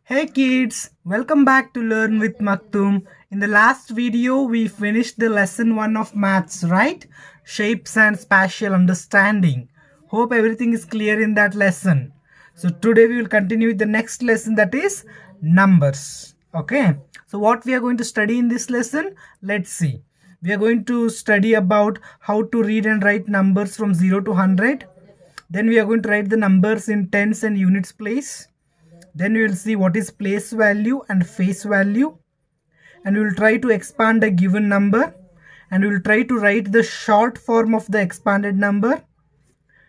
Hey kids, welcome back to Learn with Maktoum. In the last video, we finished the lesson 1 of maths, right? Shapes and spatial understanding. Hope everything is clear in that lesson. So today we will continue with the next lesson, that is numbers. Okay. So what we are going to study in this lesson? Let's see. We are going to study about how to read and write numbers from 0 to 100. Then we are going to write the numbers in tens and units place. Then we will see what is place value and face value, and we will try to expand a given number, and we will try to write the short form of the expanded number.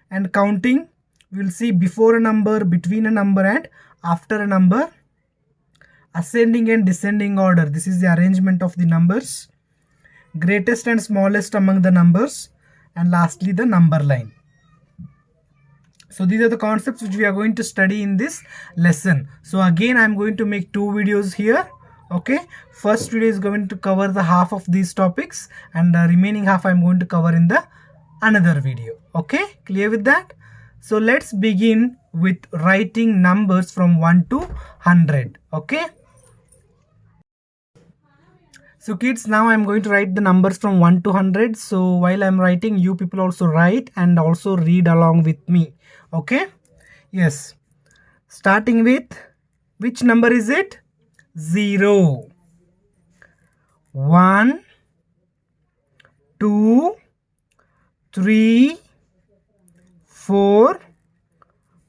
And counting, we will see before a number, between a number, and after a number. Ascending and descending order, this is the arrangement of the numbers. Greatest and smallest among the numbers, and lastly the number line. So these are the concepts which we are going to study in this lesson. So again, I'm going to make two videos here. Okay, first video is going to cover the half of these topics, and the remaining half I'm going to cover in the another video. Okay, clear with that? So let's begin with writing numbers from 1 to 100. Okay. So kids, now I'm going to write the numbers from 1 to 100. So while I'm writing, you people also write and also read along with me. Okay. Yes. Starting with, which number is it? 0. 1, 2, 3, 4,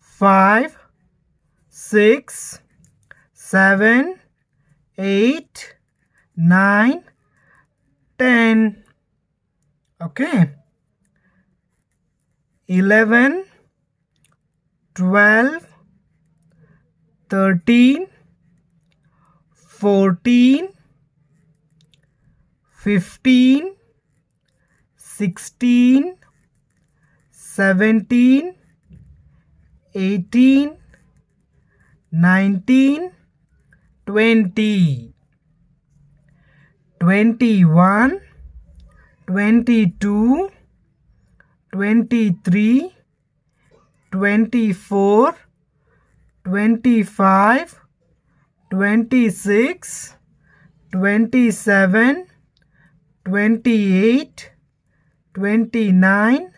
5, 6, 7, 8, 9, 10. Okay. 11, 12, 13, 14, 15, 16, 17, 18, 19, 20. 21, 22, 23, 24, 25, 26, 27, 28, 29,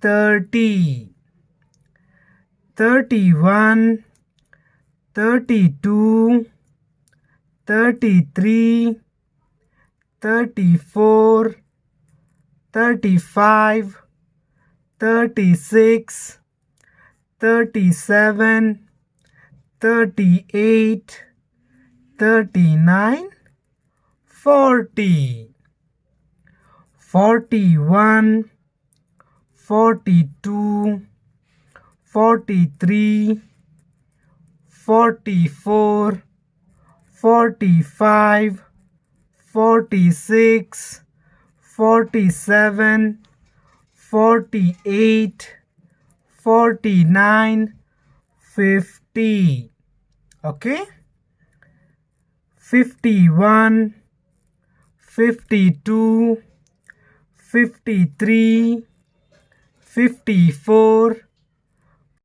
30, 31, 32, 33, 34, 35, 36, 37, 38, 39, 40, 41, 42, 43, 44, 45, 46, 47, 48, 49, 50. Okay. 51, 52, 53, 54,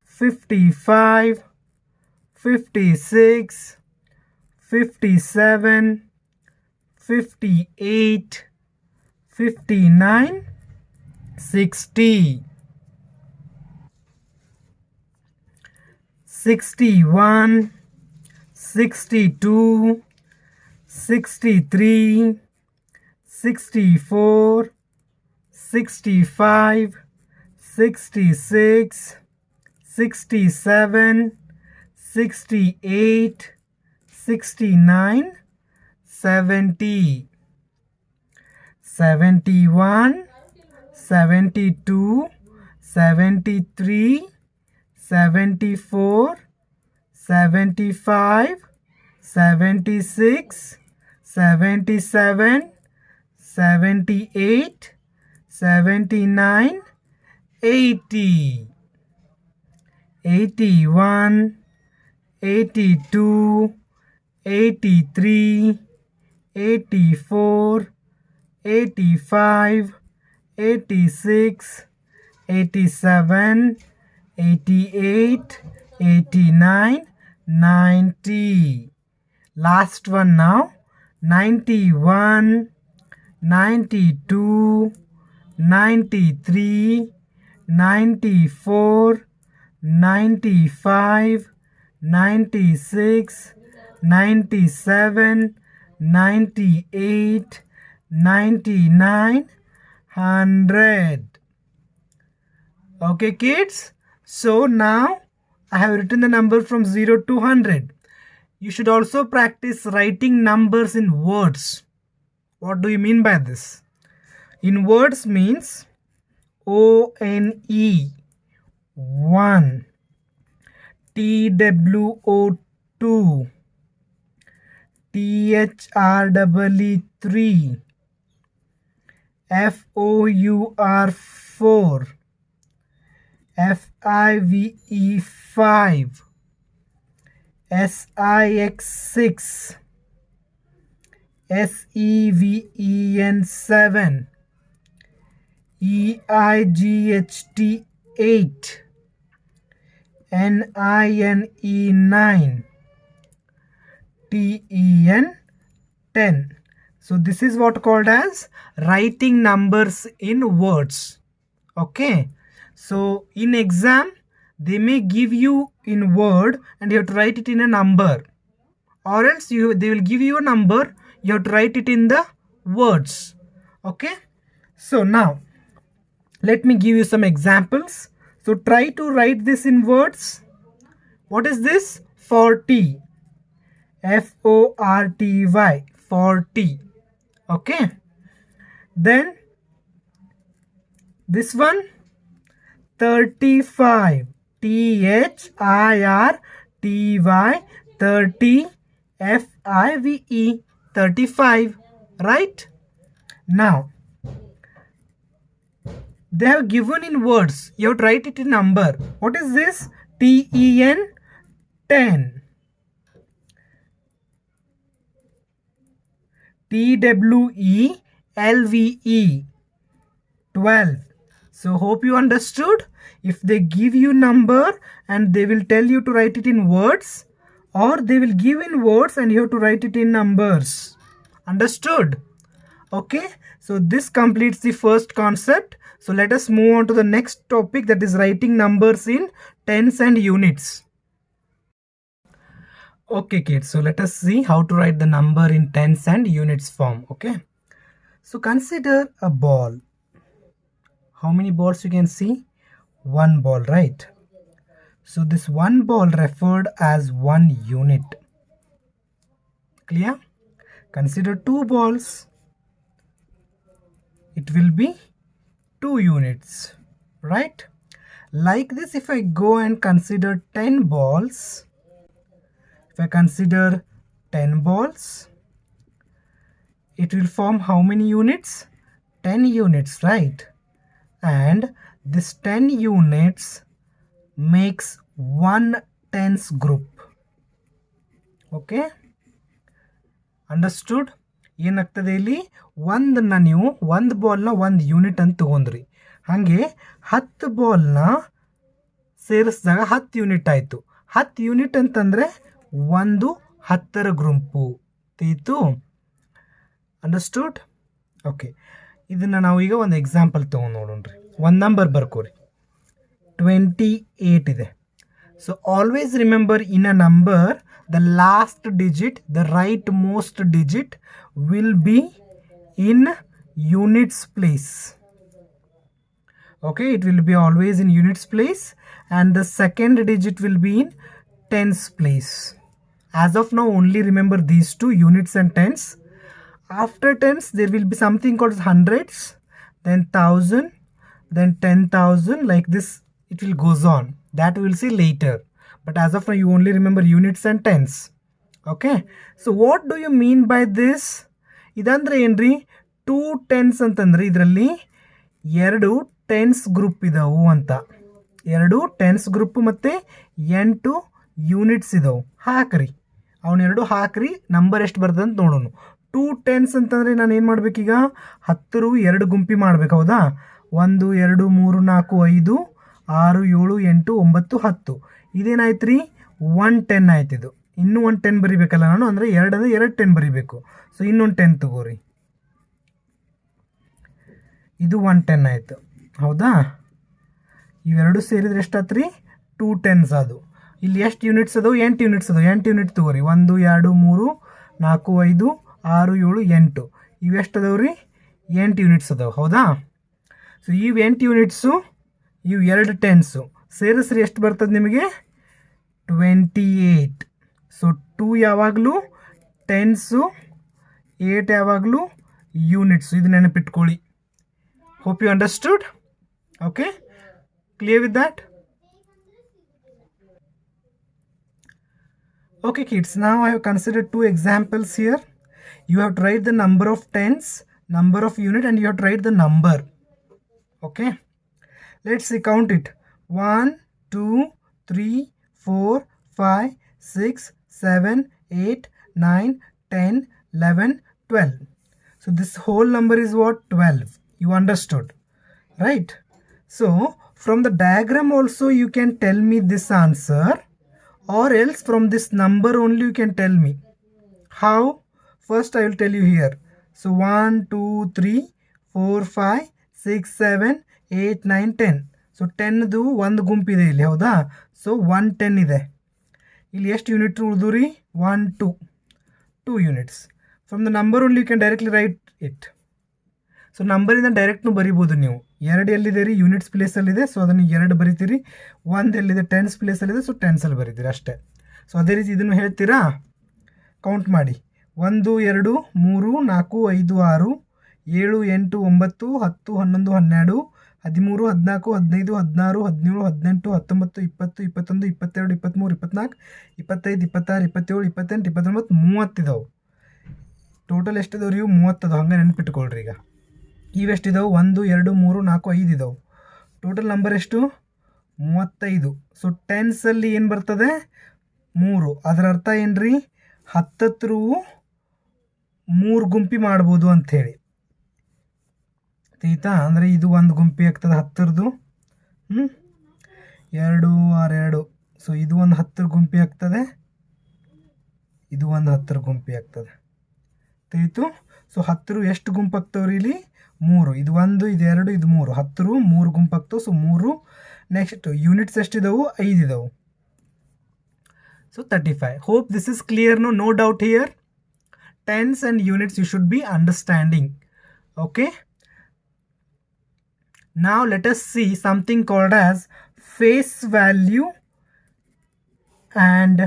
55, 56, 57, 58, 59, 60, 61, 62, 63, 64, 65, 66, 67, 68, 69, 70, 71, 72, 73, 74, 75, 76, 77, 78, 79, 80, 81, 82, 83, 84, 85, 86, 87, 88, 89, 90. Last one now. 91, 92, 93, 94, 95, 96, 97, 98, 99, 100. Okay, kids. So now I have written the number from 0 to 100. You should also practice writing numbers in words. What do you mean by this? In words means O-N-E 1, T-W-O 2, T-H-R-E-E 3, F-O-U-R 4, F-I-V-E 5, S-I-X 6, S-E-V-E-N 7, E-I-G-H-T 8, N-I-N-E 9, T-E-N 10. So this is what called as writing numbers in words. Okay. So in exam, they may give you in word and you have to write it in a number. Or else they will give you a number, you have to write it in the words. Okay. So now, let me give you some examples. So try to write this in words. What is this? 40. F-O-R-T-Y. 40. Okay. Then this one. 35. T-H-I-R-T-Y. 30. F-I-V-E. 35. Right? Now, they have given in words. You have to write it in number. What is this? T-E-N 10. T-W-E-L-V-E 12. So hope you understood. If they give you number and they will tell you to write it in words, or they will give in words and you have to write it in numbers. Understood? Okay. So this completes the first concept. So let us move on to the next topic, that is writing numbers in tens and units. Okay kids, so let us see how to write the number in tens and units form. Okay. So consider a ball. How many balls you can see? One ball, right? So this one ball referred as 1 unit. Clear? Consider 2 balls. It will be 2 units, right? Like this, if I go and consider 10 balls, if I consider 10 balls, it will form how many units? 10 units, right? And this 10 units makes 1 tens group. Okay? Understood? ಏನಾಗ್ತದೆ ಇಲ್ಲಿ ಒಂದನ್ನ ನೀವು ಒಂದು ಬಾಲ್ನ ಒಂದು unit ಅಂತ ತಗೊಂಡ್ರಿ. ಹಾಗೆ 10 ಬಾಲ್ನ ಸೇರಿಸಿದಾಗ 10 ಯೂನಿಟ್ ಆಯಿತು. 10 ಯೂನಿಟ್ ಅಂತಂದರೆ ಒಂದು 10ರ ಗುಂಪು ತೀತು. ಅಂಡರ್ಸ್ಟೂಡ್? ಓಕೆ, ಇದನ್ನು ನಾವು ಈಗ ಒಂದು ಎಕ್ಸಾಂಪಲ್ ತೊಗೊಂಡು ನೋಡೋಣ್ರಿ. ಒಂದು ನಂಬರ್ ಬರ್ಕೋರಿ. 28 ಇದೆ. So always remember in a number the last digit, the rightmost digit will be in units place. Okay, it will be always in units place, and the second digit will be in tens place. As of now, only remember these two, units and tens. After tens, there will be something called hundreds, then 1000, then 10,000, like this it will goes on. That we will see later. But as of now, you only remember units and tens. Okay. So what do you mean by this? Idandre enri 2 tens antandre idralli 2 tens group idavu anta. 2 tens group matte 8 units idavu. ಹಾಕ್ರಿ ಅವನು 2 ಹಾಕ್ರಿ, number ಎಷ್ಟು ಬರ್ತದೆ ಅಂತ ನೋಡೋಣ. 2 tens ಅಂತಂದರೆ ನಾನು ಏನು ಮಾಡಬೇಕೀಗ? 10 2 ಗುಂಪಿ ಮಾಡಬೇಕು, ಹೌದಾ? 1 2 3 4 5 6 7 8 9 10. ಇದೇನಾಯ್ತು ರೀ? 110 ಆಯ್ತು. ಇದು ಇನ್ನೂ 110 ಬರಿಬೇಕಲ್ಲ ನಾನು, ಅಂದರೆ 2 ಅಂದರೆ 2 10 ಬರಿಬೇಕು. ಸೊ ಇನ್ನೊಂದು 10 ತಗೋರಿ, ಇದು 110 ಆಯಿತು. ಹೌದಾ? ಇವೆರಡು ಸೇರಿದ್ರೆ ಎಷ್ಟಾಯ್ತು ರೀ? 2 10s ಅದು. ಇಲ್ಲಿ ಎಷ್ಟು ಯೂನಿಟ್ಸ್ ಅದಾವೆ? 8 ಯೂನಿಟ್ಸ್ ಅದಾವೆ. 8 ಯೂನಿಟ್ ತಗೋರಿ. 1 2 3 4 5 6 7 8. ಇವೆಷ್ಟು ಅದಾವೆ ರೀ? 8 ಯೂನಿಟ್ಸ್ ಅದಾವೆ. ಹೌದಾ? ಸೊ ಇವು 8 ಯೂನಿಟ್ಸು, ಇವು 2 10ಸು ಸೇರಿಸ್ರಿ ಎಷ್ಟು ಬರ್ತದೆ ನಿಮಗೆ? 28. ಸೊ 2 ಯಾವಾಗಲೂ 10ಸು, 8 ಯಾವಾಗಲೂ ಯೂನಿಟ್ಸು. ಇದು ನೆನಪಿಟ್ಕೊಳ್ಳಿ. Hope you understood. Okay, clear with that? Okay kids, now I have considered 2 examples here. You have to write the number of tens, number of unit, and you have to write the number. Okay, let's see, count it. 1 2 3 4 5 6 7 8 9 10 11 12. So this whole number is what? 12. You understood, right? So from the diagram also you can tell me this answer, or else from this number only you can tell me. How? First I will tell you here. So 1 2 3 4 5 6 7 8 9 10. So 10ದು ಒಂದು ಗುಂಪಿದೆ ಇಲ್ಲಿ. ಹೌದಾ? So 110 ಇದೆ. ಇಲ್ಲಿ ಎಷ್ಟು unit ಉಳಿದು ರೀ? 1 2 2 units. From the number only you can directly write it. So ನಂಬರಿಂದ ಡೈರೆಕ್ಟ್ನು ಬರಿಬೋದು ನೀವು. 2 ಎಲ್ಲಿದೆ ರೀ? ಯೂನಿಟ್ಸ್ ಪ್ಲೇಸಲ್ಲಿದೆ. ಸೊ ಅದನ್ನು 2 ಬರಿತೀರಿ. 1 ಎಲ್ಲಿದೆ? ಟೆನ್ಸ್ ಪ್ಲೇಸಲ್ಲಿದೆ. ಸೊ ಟೆನ್ಸಲ್ಲಿ ಬರಿತೀರಿ ಅಷ್ಟೇ. ಸೊ ಅದೇ ರೀತಿ ಇದನ್ನು ಹೇಳ್ತೀರಾ? ಕೌಂಟ್ ಮಾಡಿ. 1 2 3 4 5 6 7 8 9 10 11 12 13 14 15 16 17 18 19 20 21 22 23 24 25 26 27 28 29 30 ಇದಾವೆ. ಟೋಟಲ್ ಎಷ್ಟಿದಾವೆ ರೀ? 30 ಅದಾವೆ. ಹಂಗೆ ನೆನ್ಪಿಟ್ಕೊಳ್ರಿ. ಈಗ ಇವೆಷ್ಟಿದಾವೆ? 1 2 3 4 5 ಇದಾವೆ. ಟೋಟಲ್ ನಂಬರ್ ಎಷ್ಟು? 35. ಸೊ ಟೆನ್ಸಲ್ಲಿ ಏನು ಬರ್ತದೆ? 3. ಅದರ ಅರ್ಥ ಏನು ರೀ? 10 3 ಗುಂಪಿ ಮಾಡ್ಬೋದು ಅಂಥೇಳಿ. ಆಯ್ತಾ? ಅಂದರೆ ಇದು ಒಂದು ಗುಂಪಿ ಆಗ್ತದೆ 10ರದು. 2 6 2. ಸೊ ಇದು ಒಂದು 10 ಗುಂಪಿ ಆಗ್ತದೆ, ಇದು ಒಂದು 10 ಗುಂಪಿ ಆಗ್ತದೆ. ಆಯಿತು? ಸೊ 10 ಎಷ್ಟು ಗುಂಪು ಆಗ್ತಾವ್ರಿ ಇಲ್ಲಿ? 3. ಇದು 1 ಇದು 2 ಇದು 3. 10 3 ಗುಂಪು ಆಗ್ತಾವೆ. ಸೊ 3. ನೆಕ್ಸ್ಟ್ ಯೂನಿಟ್ಸ್ ಎಷ್ಟಿದಾವೆ? 5 ಇದಾವೆ. So 35. Hope this is clear. No doubt here. Tens and units you should be understanding. Okay, now let us see something called as face value and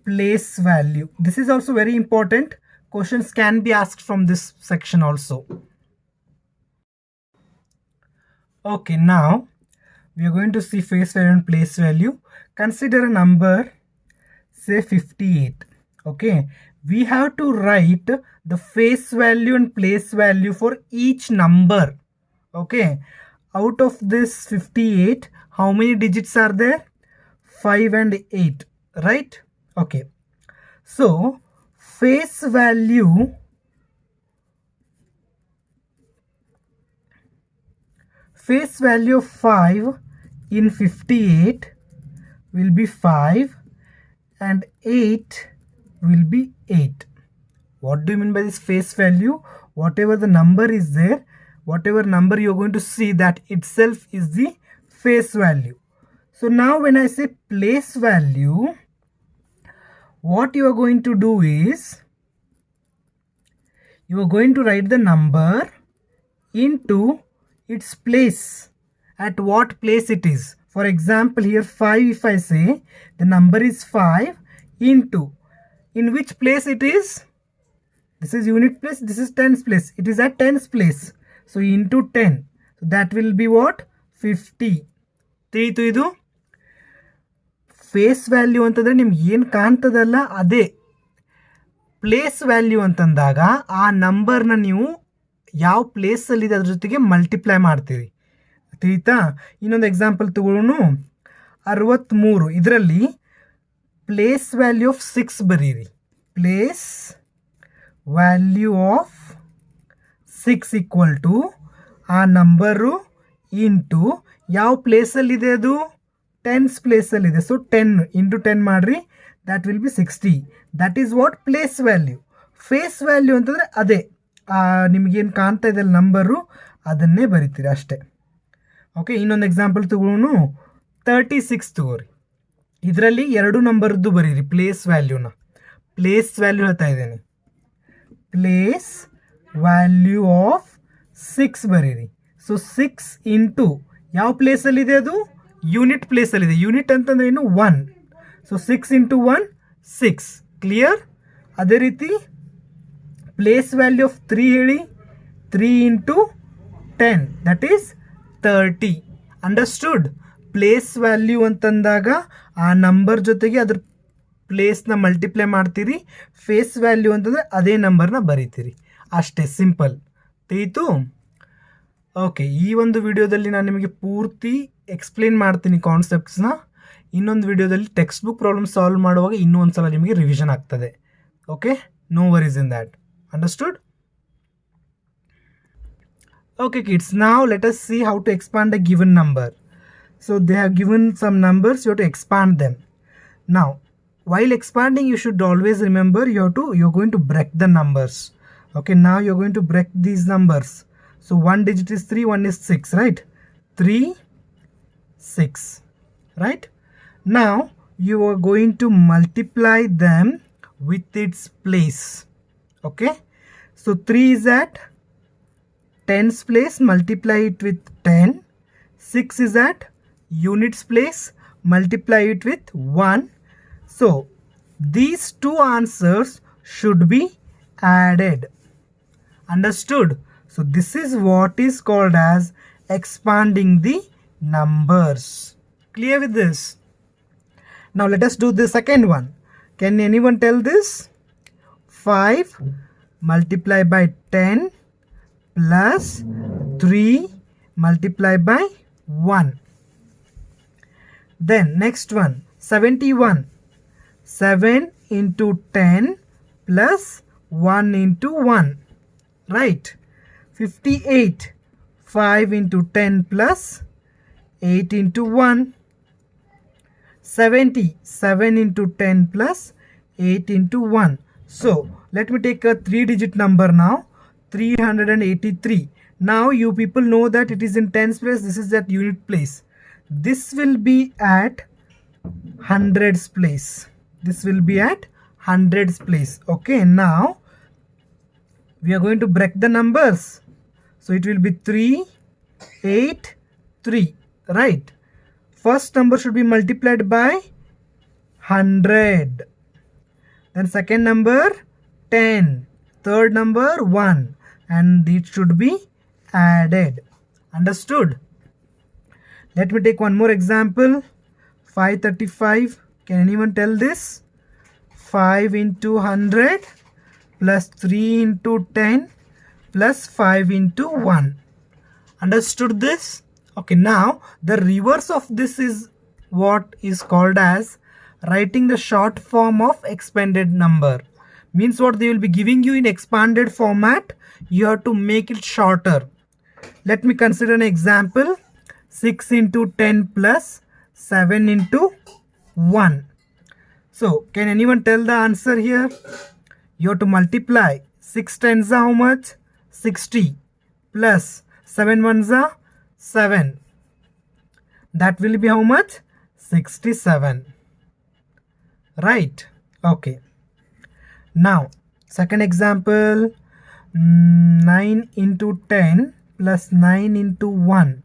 place value. This is also very important. Questions can be asked from this section also. Okay, now we are going to see face value and place value. Consider a number, say 58. Okay, we have to write the face value and place value for each number. Okay, out of this 58, how many digits are there? 5 and 8, right? Okay, so face value of 5 in 58 will be 5 and 8 will be 8. What do you mean by this face value? Whatever the number is there, whatever number you are going to see, that itself is the face value. So now when I say place value, what you are going to do is you are going to write the number into its place, at what place it is. For example, here 5, if I say the number is 5 into, in which place it is? This is unit place, this is tens place. It is at tens place. So into 10. So that will be what? 50. ಇದು face value ಅಂತಂದರೆ ನಿಮ್ಗೆ ಏನು ಕಾಣ್ತದಲ್ಲ ಅದೇ. Place value ಅಂತಂದಾಗ ಆ ನಂಬರ್ನ ನೀವು ಯಾವ ಪ್ಲೇಸಲ್ಲಿದೆ ಅದ್ರ ಜೊತೆಗೆ ಮಲ್ಟಿಪ್ಲೈ ಮಾಡ್ತೀರಿ. ತಿಳಿತಾ? ಇನ್ನೊಂದು ಎಕ್ಸಾಂಪಲ್ ತಗೊಳ್ಳೋಣ. 63. ಇದರಲ್ಲಿ ಪ್ಲೇಸ್ ವ್ಯಾಲ್ಯೂ ಆಫ್ 6 ಬರೀರಿ. Place value of 6 equal to ಆ ನಂಬರು ಇಂಟು ಯಾವ ಪ್ಲೇಸಲ್ಲಿದೆ ಅದು? ಟೆನ್ಸ್ ಪ್ಲೇಸಲ್ಲಿ ಇದೆ. ಸೊ 10 ಇಂಟು 10 ಮಾಡಿರಿ, that will be 60. That is what place value. Face value ಅಂತಂದರೆ ಅದೇ ನಿಮಗೇನು ಕಾಣ್ತಾ ಇದೆ ನಂಬರು ಅದನ್ನೇ ಬರಿತೀರಿ ಅಷ್ಟೇ. ಓಕೆ, ಇನ್ನೊಂದು ಎಕ್ಸಾಂಪಲ್ ತಗೊಳ್ಳೋಣ. 36 ತಗೋರಿ. ಇದರಲ್ಲಿ 2 ನಂಬರ್ದು ಬರೀರಿ ಪ್ಲೇಸ್ ವ್ಯಾಲ್ಯೂನ. ಪ್ಲೇಸ್ ವ್ಯಾಲ್ಯೂ ಹೇಳ್ತಾ ಇದ್ದೇನೆ. ಪ್ಲೇಸ್ ವ್ಯಾಲ್ಯೂ ಆಫ್ 6 ಬರೀರಿ. ಸೊ 6 ಇಂಟು ಯಾವ ಪ್ಲೇಸಲ್ಲಿದೆ, ಅದು ಯೂನಿಟ್ ಪ್ಲೇಸಲ್ಲಿದೆ. ಯೂನಿಟ್ ಅಂತಂದ್ರೆ ಏನು, 1. So 6 into 1 6. ಕ್ಲಿಯರ್? ಅದೇ ರೀತಿ ಪ್ಲೇಸ್ ವ್ಯಾಲ್ಯೂ ಆಫ್ 3 ಹೇಳಿ. 3 into 10 that is 30. Understood? Place value ಅಂತಂದಾಗ ಆ ನಂಬರ್ ಜೊತೆಗೆ ಅದ್ರ ಪ್ಲೇಸ್ನ ಮಲ್ಟಿಪ್ಲೈ ಮಾಡ್ತೀರಿ. ಫೇಸ್ ವ್ಯಾಲ್ಯೂ ಅಂತಂದರೆ ಅದೇ ನಂಬರ್ನ ಬರೀತೀರಿ ಅಷ್ಟೇ. ಸಿಂಪಲ್. ತಿಳಿತು? ಓಕೆ, ಈ ಒಂದು ವಿಡಿಯೋದಲ್ಲಿ ನಾನು ನಿಮಗೆ ಪೂರ್ತಿ ಎಕ್ಸ್ಪ್ಲೇನ್ ಮಾಡ್ತೀನಿ ಕಾನ್ಸೆಪ್ಟ್ಸ್ನ. ಇನ್ನೊಂದು ವಿಡಿಯೋದಲ್ಲಿ ಟೆಕ್ಸ್ಟ್ ಬುಕ್ ಪ್ರಾಬ್ಲಮ್ ಸಾಲ್ವ್ ಮಾಡುವಾಗ ಇನ್ನೂ ಒಂದು ಸಲ ನಿಮಗೆ ರಿವಿಷನ್ ಆಗ್ತದೆ. Okay, no worries in that. Understood? Okay kids, now let us see how to expand a given number. So they have given some numbers, you have to expand them. Now while expanding you should always remember you're going to break the numbers. Okay, now you're going to break these numbers. So one digit is 3, one is 6, right? 3 6, right? Now you are going to multiply them with its place. Okay, so 3 is at tens place, multiply it with 10. 6 is at units place, multiply it with 1. So these two answers should be added. Understood? So this is what is called as expanding the numbers. Clear with this? Now let us do the second one. Can anyone tell this? 5 multiplied by 10 plus 3 multiplied by 1. Then next one, 71. 7 into 10 plus 1 into 1. Right? 58. 5 into 10 plus 8 into 1. 70. 7 into 10 plus 8 into 1. So let me take a 3-digit number now. 383. Now you people know that it is in tens place, this is at unit place. This will be at hundreds place. This will be at hundreds place. Okay, now we are going to break the numbers. So it will be 3 8 3, right? First number should be multiplied by 100. Then second number 10. Third number 1. And it should be added. Understood? Let me take one more example. 535. Can anyone tell this? 5 into 100 plus 3 into 10 plus 5 into 1. Understood this? Okay, now the reverse of this is what is called as writing the short form of expanded number. Means what, they will be giving you in expanded format, you have to make it shorter. Let me consider an example. 6 into 10 plus 7 into 1. So can anyone tell the answer here? You have to multiply 6 tens are how much? 60 plus 7 ones are 7. That will be how much? 67. Right? Okay. Now second example, 9 into 10 plus 9 into 1.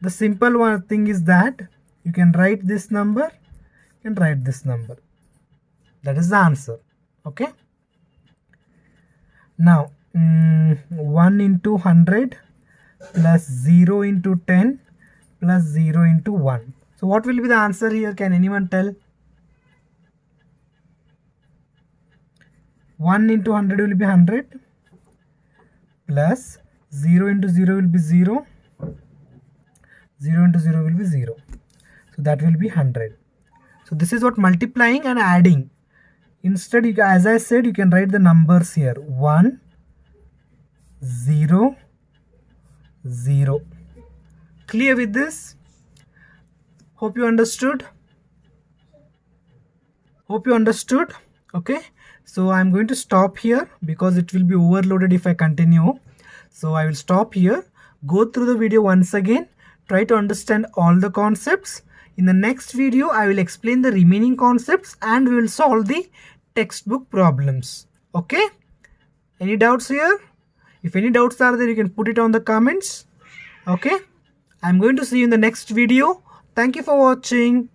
The simple one thing is that you can write this number, you can write this number. That is the answer. Okay. Now 1 into 100 plus 0 into 10 plus 0 into 1. So what will be the answer here? Can anyone tell? 1 into 100 will be 100 plus 0 into 0 will be 0. 0 into 0 will be 0. So that will be 100. So this is what multiplying and adding. Instead, you, as I said, you can write the numbers here. 1, 0, 0. Clear with this? Hope you understood. Okay, so I'm going to stop here because it will be overloaded if I continue. So I will stop here, go through the video once again, try to understand all the concepts. In the next video I will explain the remaining concepts and we will solve the textbook problems. Okay, any doubts here? If any doubts are there, you can put it on the comments. Okay, I'm going to see you in the next video. Thank you for watching.